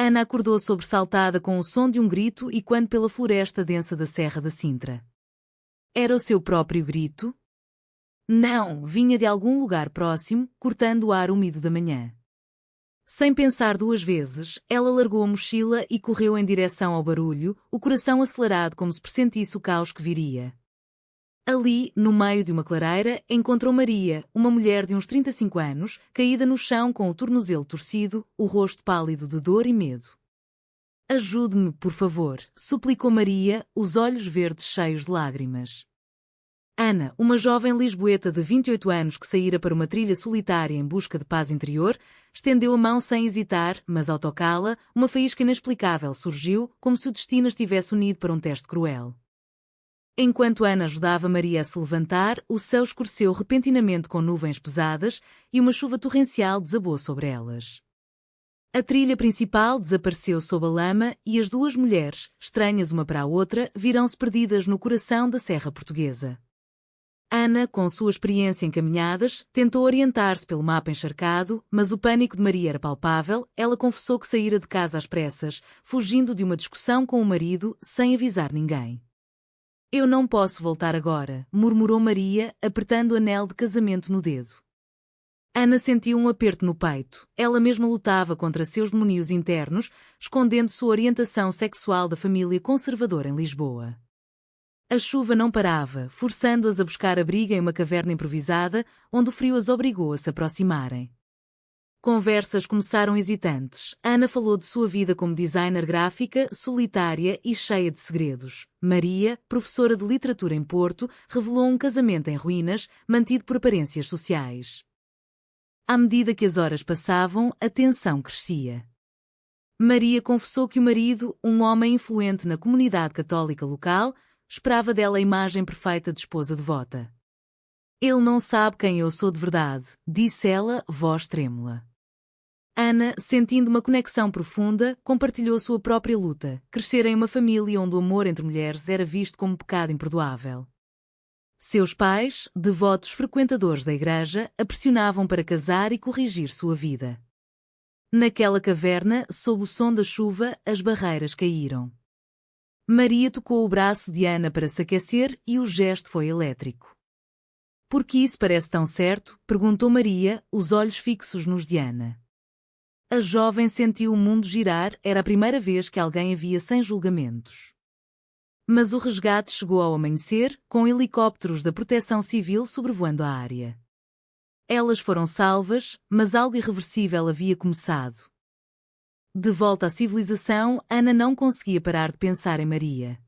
Ana acordou sobressaltada com o som de um grito e quando pela floresta densa da Serra da Sintra. Era o seu próprio grito? Não, vinha de algum lugar próximo, cortando o ar úmido da manhã. Sem pensar duas vezes, ela largou a mochila e correu em direção ao barulho, o coração acelerado como se pressentisse o caos que viria. Ali, no meio de uma clareira, encontrou Maria, uma mulher de uns 35 anos, caída no chão com o tornozelo torcido, o rosto pálido de dor e medo. Ajude-me, por favor, suplicou Maria, os olhos verdes cheios de lágrimas. Ana, uma jovem lisboeta de 28 anos que saíra para uma trilha solitária em busca de paz interior, estendeu a mão sem hesitar, mas ao tocá-la, uma faísca inexplicável surgiu, como se o destino as tivesse unido para um teste cruel. Enquanto Ana ajudava Maria a se levantar, o céu escureceu repentinamente com nuvens pesadas e uma chuva torrencial desabou sobre elas. A trilha principal desapareceu sob a lama e as duas mulheres, estranhas uma para a outra, viram-se perdidas no coração da Serra Portuguesa. Ana, com sua experiência em caminhadas, tentou orientar-se pelo mapa encharcado, mas o pânico de Maria era palpável. Ela confessou que saíra de casa às pressas, fugindo de uma discussão com o marido, sem avisar ninguém. Eu não posso voltar agora, murmurou Maria, apertando o anel de casamento no dedo. Ana sentiu um aperto no peito. Ela mesma lutava contra seus demónios internos, escondendo sua orientação sexual da família conservadora em Lisboa. A chuva não parava, forçando-as a buscar abrigo em uma caverna improvisada, onde o frio as obrigou a se aproximarem. Conversas começaram hesitantes. Ana falou de sua vida como designer gráfica, solitária e cheia de segredos. Maria, professora de literatura em Porto, revelou um casamento em ruínas, mantido por aparências sociais. À medida que as horas passavam, a tensão crescia. Maria confessou que o marido, um homem influente na comunidade católica local, esperava dela a imagem perfeita de esposa devota. Ele não sabe quem eu sou de verdade, disse ela, voz trêmula. Ana, sentindo uma conexão profunda, compartilhou sua própria luta, crescer em uma família onde o amor entre mulheres era visto como um pecado imperdoável. Seus pais, devotos frequentadores da igreja, a pressionavam para casar e corrigir sua vida. Naquela caverna, sob o som da chuva, as barreiras caíram. Maria tocou o braço de Ana para se aquecer e o gesto foi elétrico. Por que isso parece tão certo? Perguntou Maria, os olhos fixos nos de Ana. A jovem sentiu o mundo girar, era a primeira vez que alguém a via sem julgamentos. Mas o resgate chegou ao amanhecer, com helicópteros da Proteção Civil sobrevoando a área. Elas foram salvas, mas algo irreversível havia começado. De volta à civilização, Ana não conseguia parar de pensar em Maria.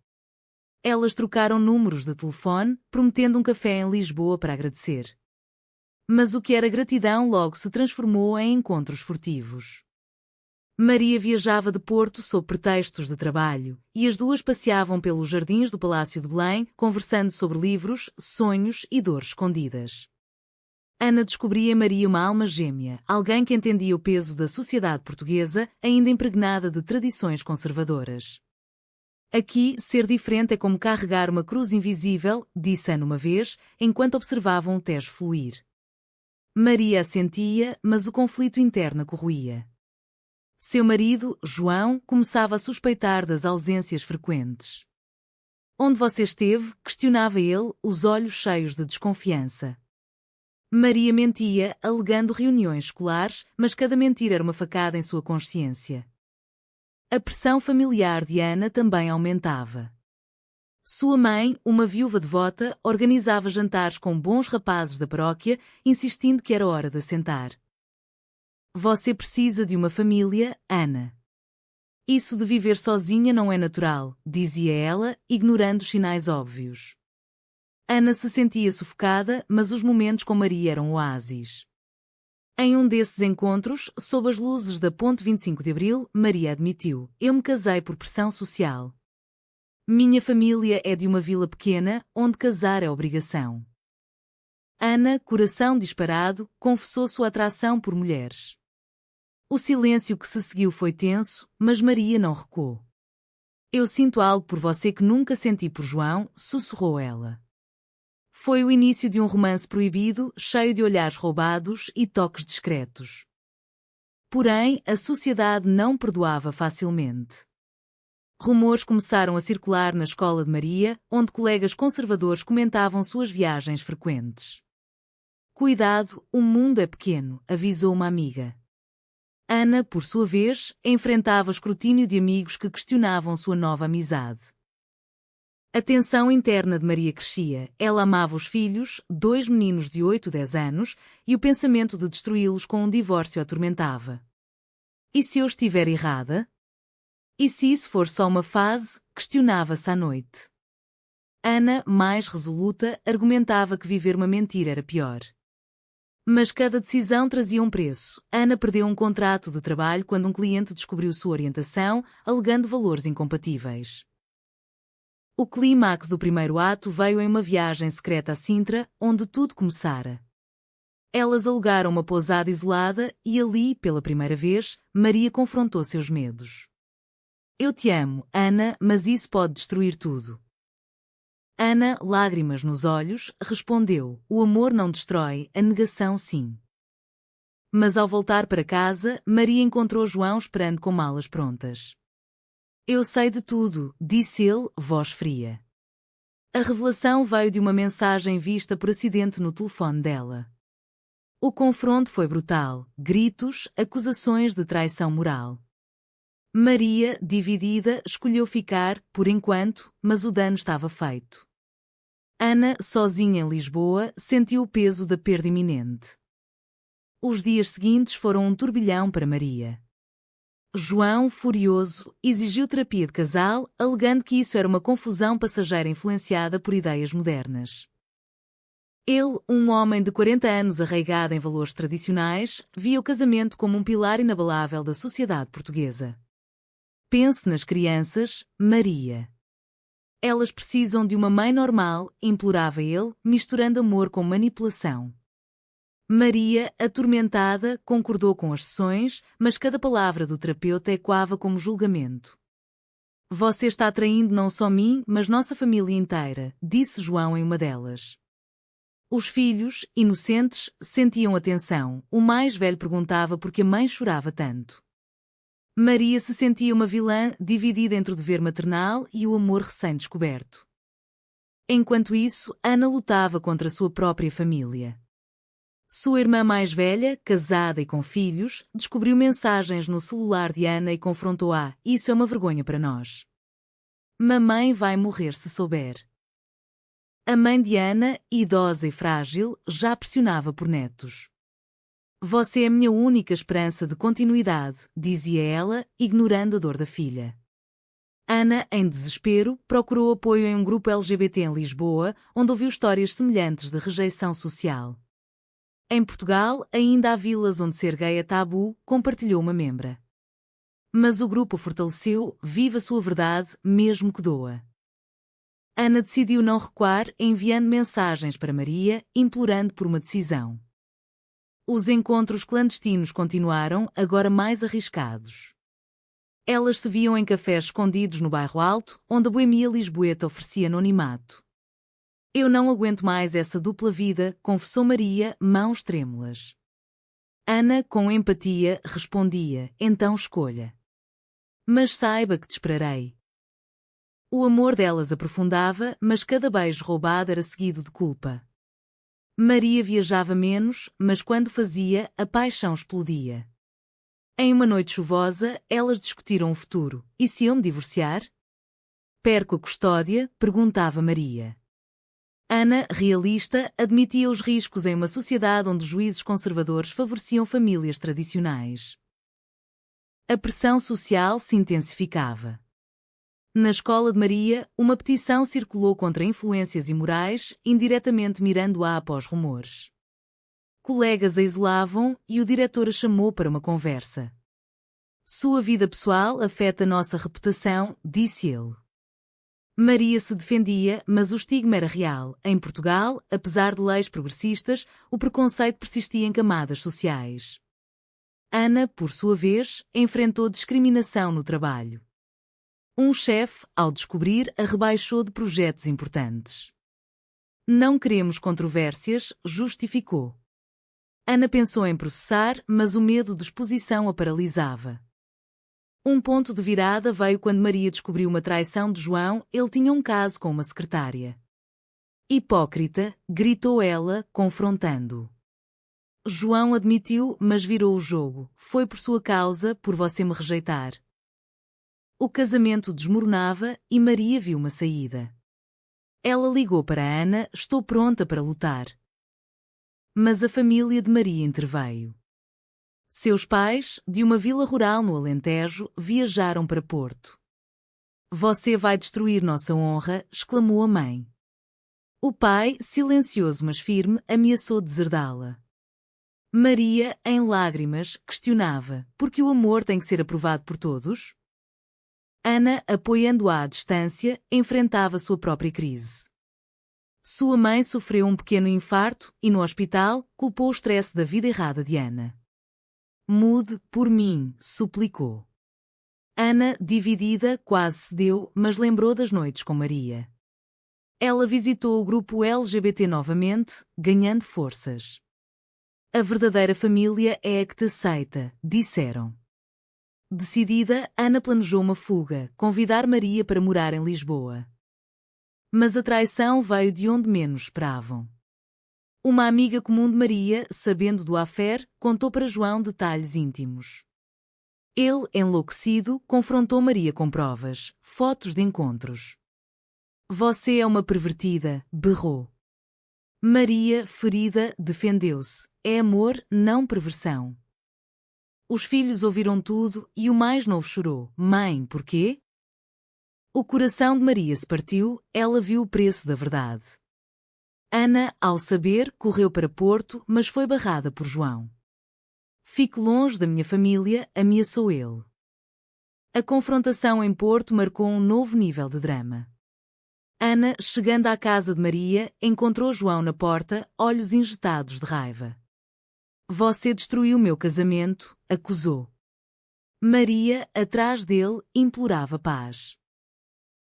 Elas trocaram números de telefone, prometendo um café em Lisboa para agradecer. Mas o que era gratidão logo se transformou em encontros furtivos. Maria viajava de Porto sob pretextos de trabalho, e as duas passeavam pelos jardins do Palácio de Belém, conversando sobre livros, sonhos e dores escondidas. Ana descobria em Maria uma alma gêmea, alguém que entendia o peso da sociedade portuguesa, ainda impregnada de tradições conservadoras. Aqui, ser diferente é como carregar uma cruz invisível, disse Ana uma vez, enquanto observavam o Tejo fluir. Maria assentia, mas o conflito interno a corroía. Seu marido, João, começava a suspeitar das ausências frequentes. Onde você esteve? Questionava ele, os olhos cheios de desconfiança. Maria mentia, alegando reuniões escolares, mas cada mentira era uma facada em sua consciência. A pressão familiar de Ana também aumentava. Sua mãe, uma viúva devota, organizava jantares com bons rapazes da paróquia, insistindo que era hora de assentar. Você precisa de uma família, Ana. Isso de viver sozinha não é natural, dizia ela, ignorando os sinais óbvios. Ana se sentia sufocada, mas os momentos com Maria eram oásis. Em um desses encontros, sob as luzes da Ponte 25 de Abril, Maria admitiu: eu me casei por pressão social. Minha família é de uma vila pequena, onde casar é obrigação. Ana, coração disparado, confessou sua atração por mulheres. O silêncio que se seguiu foi tenso, mas Maria não recuou. Eu sinto algo por você que nunca senti por João, sussurrou ela. Foi o início de um romance proibido, cheio de olhares roubados e toques discretos. Porém, a sociedade não perdoava facilmente. Rumores começaram a circular na escola de Maria, onde colegas conservadores comentavam suas viagens frequentes. Cuidado, o mundo é pequeno, avisou uma amiga. Ana, por sua vez, enfrentava o escrutínio de amigos que questionavam sua nova amizade. A tensão interna de Maria crescia. Ela amava os filhos, 2 meninos de 8 e 10 anos, e o pensamento de destruí-los com um divórcio a atormentava. E se eu estiver errada? E se isso for só uma fase? Questionava-se à noite. Ana, mais resoluta, argumentava que viver uma mentira era pior. Mas cada decisão trazia um preço. Ana perdeu um contrato de trabalho quando um cliente descobriu sua orientação, alegando valores incompatíveis. O clímax do primeiro ato veio em uma viagem secreta a Sintra, onde tudo começara. Elas alugaram uma pousada isolada e ali, pela primeira vez, Maria confrontou seus medos. Eu te amo, Ana, mas isso pode destruir tudo. Ana, lágrimas nos olhos, respondeu: o amor não destrói, a negação sim. Mas ao voltar para casa, Maria encontrou João esperando com malas prontas. Eu sei de tudo, disse ele, voz fria. A revelação veio de uma mensagem vista por acidente no telefone dela. O confronto foi brutal, gritos, acusações de traição moral. Maria, dividida, escolheu ficar, por enquanto, mas o dano estava feito. Ana, sozinha em Lisboa, sentiu o peso da perda iminente. Os dias seguintes foram um turbilhão para Maria. João, furioso, exigiu terapia de casal, alegando que isso era uma confusão passageira influenciada por ideias modernas. Ele, um homem de 40 anos arraigado em valores tradicionais, via o casamento como um pilar inabalável da sociedade portuguesa. Pense nas crianças, Maria. Elas precisam de uma mãe normal, implorava ele, misturando amor com manipulação. Maria, atormentada, concordou com as sessões, mas cada palavra do terapeuta ecoava como julgamento. Você está traindo não só mim, mas nossa família inteira, disse João em uma delas. Os filhos, inocentes, sentiam a tensão. O mais velho perguntava por que a mãe chorava tanto. Maria se sentia uma vilã, dividida entre o dever maternal e o amor recém-descoberto. Enquanto isso, Ana lutava contra a sua própria família. Sua irmã mais velha, casada e com filhos, descobriu mensagens no celular de Ana e confrontou-a: isso é uma vergonha para nós. Mamãe vai morrer se souber. A mãe de Ana, idosa e frágil, já pressionava por netos. Você é a minha única esperança de continuidade, dizia ela, ignorando a dor da filha. Ana, em desespero, procurou apoio em um grupo LGBT em Lisboa, onde ouviu histórias semelhantes de rejeição social. Em Portugal, ainda há vilas onde ser gay é tabu, compartilhou uma membra. Mas o grupo fortaleceu, viva a sua verdade, mesmo que doa. Ana decidiu não recuar, enviando mensagens para Maria, implorando por uma decisão. Os encontros clandestinos continuaram, agora mais arriscados. Elas se viam em cafés escondidos no bairro Alto, onde a boemia lisboeta oferecia anonimato. Eu não aguento mais essa dupla vida, confessou Maria, mãos trêmulas. Ana, com empatia, respondia: então escolha. Mas saiba que te esperarei. O amor delas aprofundava, mas cada beijo roubado era seguido de culpa. Maria viajava menos, mas quando fazia, a paixão explodia. Em uma noite chuvosa, elas discutiram o futuro. E se eu me divorciar? Perco a custódia? Perguntava Maria. Ana, realista, admitia os riscos em uma sociedade onde juízes conservadores favoreciam famílias tradicionais. A pressão social se intensificava. Na escola de Maria, uma petição circulou contra influências imorais, indiretamente mirando-a após rumores. Colegas a isolavam e o diretor a chamou para uma conversa. Sua vida pessoal afeta nossa reputação, disse ele. Maria se defendia, mas o estigma era real. Em Portugal, apesar de leis progressistas, o preconceito persistia em camadas sociais. Ana, por sua vez, enfrentou discriminação no trabalho. Um chefe, ao descobrir, a rebaixou de projetos importantes. Não queremos controvérsias, justificou. Ana pensou em processar, mas o medo de exposição a paralisava. Um ponto de virada veio quando Maria descobriu uma traição de João. Ele tinha um caso com uma secretária. Hipócrita, gritou ela, confrontando-o. João admitiu, mas virou o jogo. Foi por sua causa, por você me rejeitar. O casamento desmoronava e Maria viu uma saída. Ela ligou para Ana, estou pronta para lutar. Mas a família de Maria interveio. Seus pais, de uma vila rural no Alentejo, viajaram para Porto. Você vai destruir nossa honra, exclamou a mãe. O pai, silencioso mas firme, ameaçou deserdá-la. Maria, em lágrimas, questionava, por que o amor tem que ser aprovado por todos? Ana, apoiando-a à distância, enfrentava sua própria crise. Sua mãe sofreu um pequeno infarto e, no hospital, culpou o estresse da vida errada de Ana. Mude por mim, suplicou. Ana, dividida, quase cedeu, mas lembrou das noites com Maria. Ela visitou o grupo LGBT novamente, ganhando forças. A verdadeira família é a que te aceita, disseram. Decidida, Ana planejou uma fuga, convidar Maria para morar em Lisboa. Mas a traição veio de onde menos esperavam. Uma amiga comum de Maria, sabendo do affaire, contou para João detalhes íntimos. Ele, enlouquecido, confrontou Maria com provas, fotos de encontros. Você é uma pervertida, berrou. Maria, ferida, defendeu-se. É amor, não perversão. Os filhos ouviram tudo e o mais novo chorou. Mãe, porquê? O coração de Maria se partiu, ela viu o preço da verdade. Ana, ao saber, correu para Porto, mas foi barrada por João. Fique longe da minha família, ameaçou ele. A confrontação em Porto marcou um novo nível de drama. Ana, chegando à casa de Maria, encontrou João na porta, olhos injetados de raiva. Você destruiu meu casamento, acusou. Maria, atrás dele, implorava paz.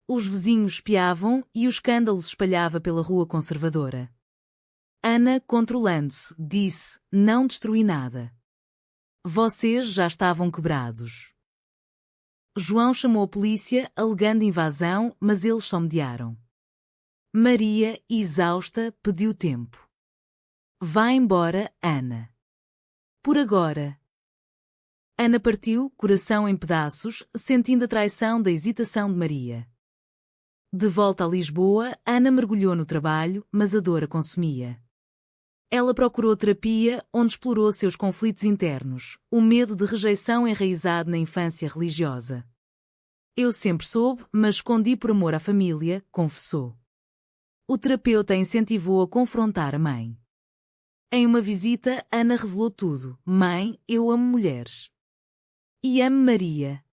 Os vizinhos espiavam e o escândalo se espalhava pela rua conservadora. Ana, controlando-se, disse, não destruí nada. Vocês já estavam quebrados. João chamou a polícia, alegando invasão, mas eles só mediaram. Maria, exausta, pediu tempo. Vá embora, Ana. Por agora. Ana partiu, coração em pedaços, sentindo a traição da hesitação de Maria. De volta a Lisboa, Ana mergulhou no trabalho, mas a dor a consumia. Ela procurou terapia, onde explorou seus conflitos internos, o medo de rejeição enraizado na infância religiosa. Eu sempre soube, mas escondi por amor à família, confessou. O terapeuta incentivou a confrontar a mãe. Em uma visita, Ana revelou tudo. Mãe, eu amo mulheres. E amo Maria.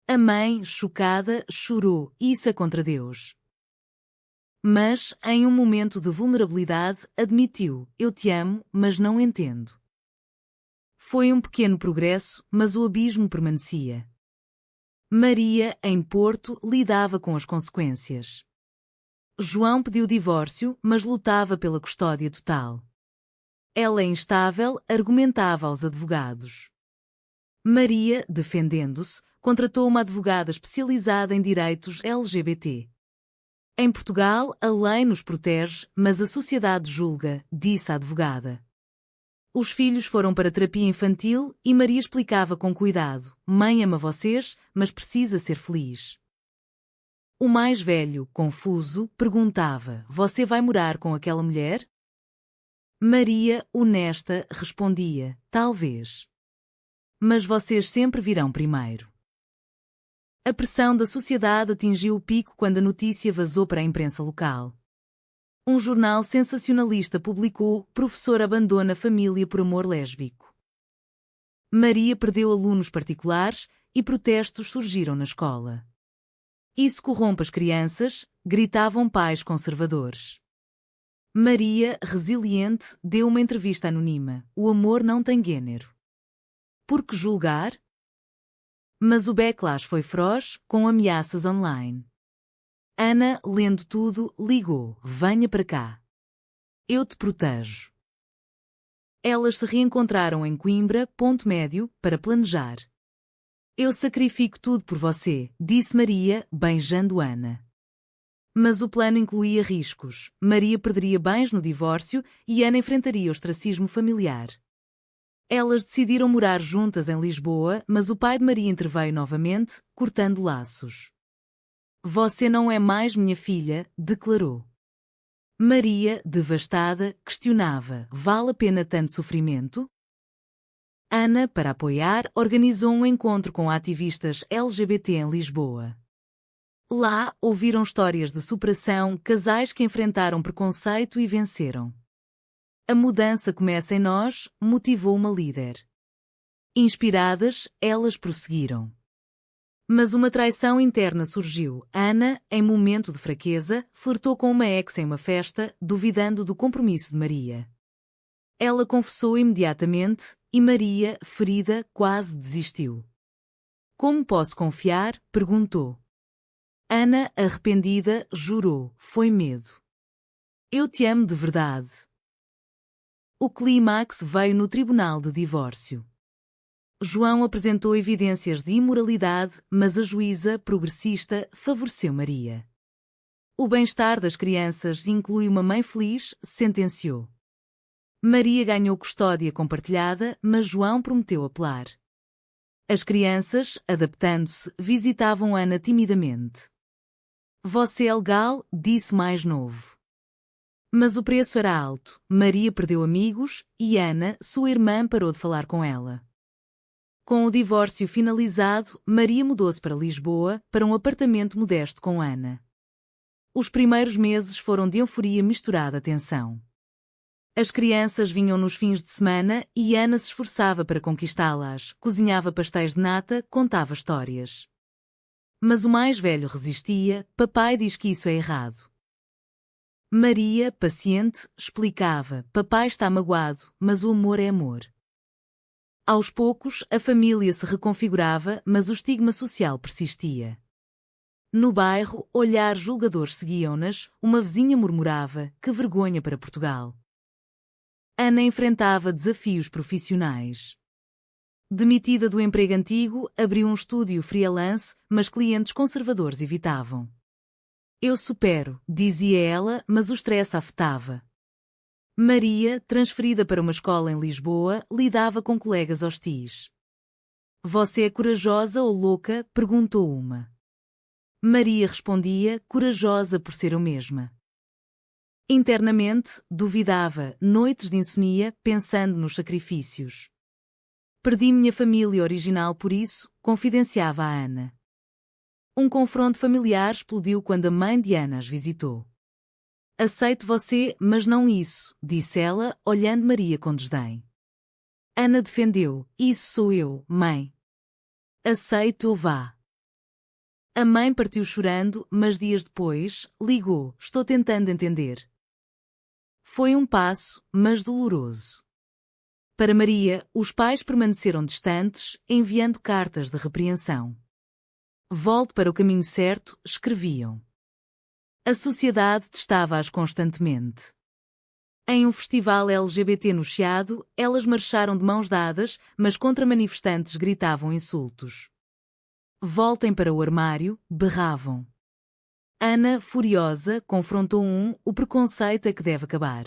A mãe, chocada, chorou. Isso é contra Deus. Mas, em um momento de vulnerabilidade, admitiu, eu te amo, mas não entendo. Foi um pequeno progresso, mas o abismo permanecia. Maria, em Porto, lidava com as consequências. João pediu divórcio, mas lutava pela custódia total. Ela, instável, argumentava aos advogados. Maria, defendendo-se, contratou uma advogada especializada em direitos LGBT. Em Portugal, a lei nos protege, mas a sociedade julga, disse a advogada. Os filhos foram para terapia infantil e Maria explicava com cuidado. Mãe ama vocês, mas precisa ser feliz. O mais velho, confuso, perguntava, você vai morar com aquela mulher? Maria, honesta, respondia, talvez. Mas vocês sempre virão primeiro. A pressão da sociedade atingiu o pico quando a notícia vazou para a imprensa local. Um jornal sensacionalista publicou: professor abandona família por amor lésbico. Maria perdeu alunos particulares e protestos surgiram na escola. Isso corrompe as crianças, gritavam pais conservadores. Maria, resiliente, deu uma entrevista anônima. O amor não tem gênero. Por que julgar? Mas o backlash foi feroz, com ameaças online. Ana, lendo tudo, ligou. Venha para cá. Eu te protejo. Elas se reencontraram em Coimbra, ponto médio, para planejar. Eu sacrifico tudo por você, disse Maria, beijando Ana. Mas o plano incluía riscos. Maria perderia bens no divórcio e Ana enfrentaria o ostracismo familiar. Elas decidiram morar juntas em Lisboa, mas o pai de Maria interveio novamente, cortando laços. Você não é mais minha filha, declarou. Maria, devastada, questionava: vale a pena tanto sofrimento? Ana, para apoiar, organizou um encontro com ativistas LGBT em Lisboa. Lá, ouviram histórias de superação, casais que enfrentaram preconceito e venceram. A mudança começa em nós, motivou uma líder. Inspiradas, elas prosseguiram. Mas uma traição interna surgiu. Ana, em momento de fraqueza, flertou com uma ex em uma festa, duvidando do compromisso de Maria. Ela confessou imediatamente, e Maria, ferida, quase desistiu. Como posso confiar? Perguntou. Ana, arrependida, jurou: foi medo. Eu te amo de verdade. O clímax veio no tribunal de divórcio. João apresentou evidências de imoralidade, mas a juíza, progressista, favoreceu Maria. O bem-estar das crianças inclui uma mãe feliz, sentenciou. Maria ganhou custódia compartilhada, mas João prometeu apelar. As crianças, adaptando-se, visitavam Ana timidamente. Você é legal, disse mais novo. Mas o preço era alto. Maria perdeu amigos e Ana, sua irmã, parou de falar com ela. Com o divórcio finalizado, Maria mudou-se para Lisboa, para um apartamento modesto com Ana. Os primeiros meses foram de euforia misturada a tensão. As crianças vinham nos fins de semana e Ana se esforçava para conquistá-las, cozinhava pastéis de nata, contava histórias. Mas o mais velho resistia: papai diz que isso é errado. Maria, paciente, explicava: papai está magoado, mas o amor é amor. Aos poucos, a família se reconfigurava, mas o estigma social persistia. No bairro, olhares julgadores seguiam-nas, uma vizinha murmurava: que vergonha para Portugal. Ana enfrentava desafios profissionais. Demitida do emprego antigo, abriu um estúdio freelance, mas clientes conservadores evitavam. Eu supero, dizia ela, mas o stress a afetava. Maria, transferida para uma escola em Lisboa, lidava com colegas hostis. Você é corajosa ou louca? Perguntou uma. Maria respondia: corajosa por ser eu mesma. Internamente, duvidava, noites de insomnia, pensando nos sacrifícios. Perdi minha família original por isso, confidenciava a Ana. Um confronto familiar explodiu quando a mãe de Ana as visitou. Aceito você, mas não isso, disse ela, olhando Maria com desdém. Ana defendeu: isso sou eu, mãe. Aceito ou vá. A mãe partiu chorando, mas dias depois, ligou: estou tentando entender. Foi um passo, mas doloroso. Para Maria, os pais permaneceram distantes, enviando cartas de repreensão. Volte para o caminho certo, escreviam. A sociedade testava-as constantemente. Em um festival LGBT no Chiado, elas marcharam de mãos dadas, mas contra manifestantes gritavam insultos. Voltem para o armário, berravam. Ana, furiosa, confrontou o preconceito é que deve acabar.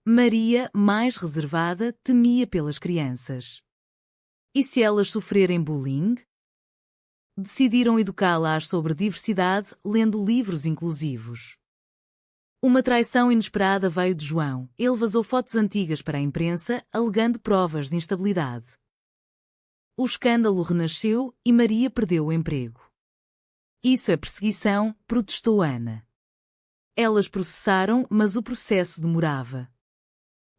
Maria, mais reservada, temia pelas crianças. E se elas sofrerem bullying? Decidiram educá-las sobre diversidade, lendo livros inclusivos. Uma traição inesperada veio de João. Ele vazou fotos antigas para a imprensa, alegando provas de instabilidade. O escândalo renasceu e Maria perdeu o emprego. Isso é perseguição, protestou Ana. Elas processaram, mas o processo demorava.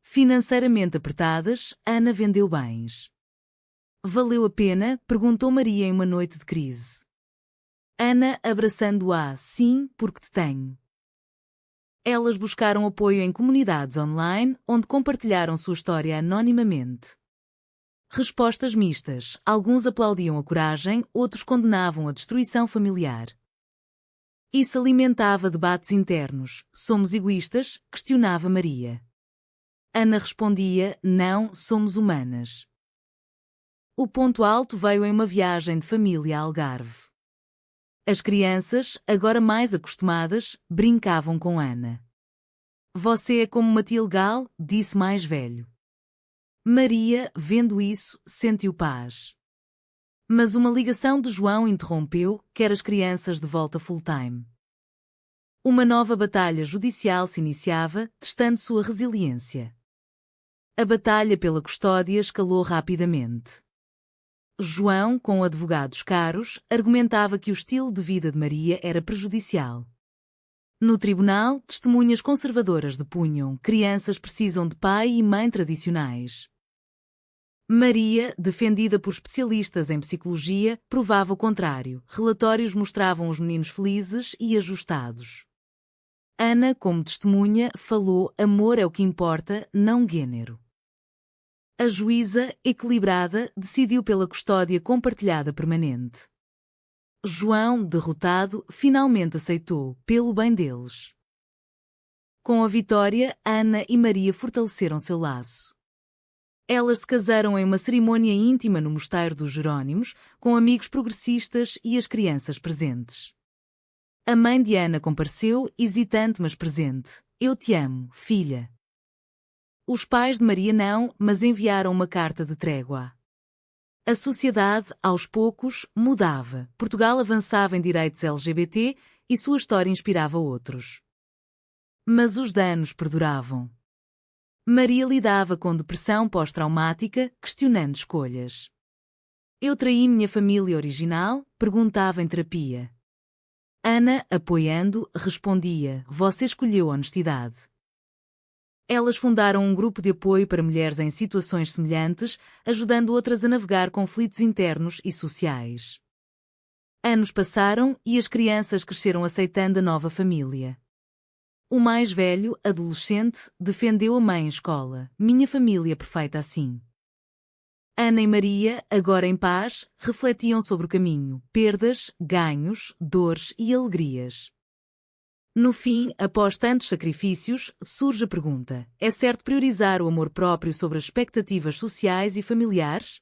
Financeiramente apertadas, Ana vendeu bens. Valeu a pena? Perguntou Maria em uma noite de crise. Ana, abraçando-a: sim, porque te tenho. Elas buscaram apoio em comunidades online, onde compartilharam sua história anonimamente. Respostas mistas: alguns aplaudiam a coragem, outros condenavam a destruição familiar. Isso alimentava debates internos. Somos egoístas? Questionava Maria. Ana respondia: não, somos humanas. O ponto alto veio em uma viagem de família a Algarve. As crianças, agora mais acostumadas, brincavam com Ana. Você é como uma tia legal, disse mais velho. Maria, vendo isso, sentiu paz. Mas uma ligação de João interrompeu, quer as crianças de volta full-time. Uma nova batalha judicial se iniciava, testando sua resiliência. A batalha pela custódia escalou rapidamente. João, com advogados caros, argumentava que o estilo de vida de Maria era prejudicial. No tribunal, testemunhas conservadoras depunham: crianças precisam de pai e mãe tradicionais. Maria, defendida por especialistas em psicologia, provava o contrário. Relatórios mostravam os meninos felizes e ajustados. Ana, como testemunha, falou: amor é o que importa, não gênero. A juíza, equilibrada, decidiu pela custódia compartilhada permanente. João, derrotado, finalmente aceitou, pelo bem deles. Com a vitória, Ana e Maria fortaleceram seu laço. Elas se casaram em uma cerimônia íntima no Mosteiro dos Jerónimos, com amigos progressistas e as crianças presentes. A mãe de Ana compareceu, hesitante mas presente. Eu te amo, filha. Os pais de Maria não, mas enviaram uma carta de trégua. A sociedade, aos poucos, mudava. Portugal avançava em direitos LGBT e sua história inspirava outros. Mas os danos perduravam. Maria lidava com depressão pós-traumática, questionando escolhas. Eu traí minha família original? Perguntava em terapia. Ana, apoiando, respondia: você escolheu a honestidade. Elas fundaram um grupo de apoio para mulheres em situações semelhantes, ajudando outras a navegar conflitos internos e sociais. Anos passaram e as crianças cresceram aceitando a nova família. O mais velho, adolescente, defendeu a mãe em escola: minha família perfeita assim. Ana e Maria, agora em paz, refletiam sobre o caminho, perdas, ganhos, dores e alegrias. No fim, após tantos sacrifícios, surge a pergunta: é certo priorizar o amor próprio sobre as expectativas sociais e familiares?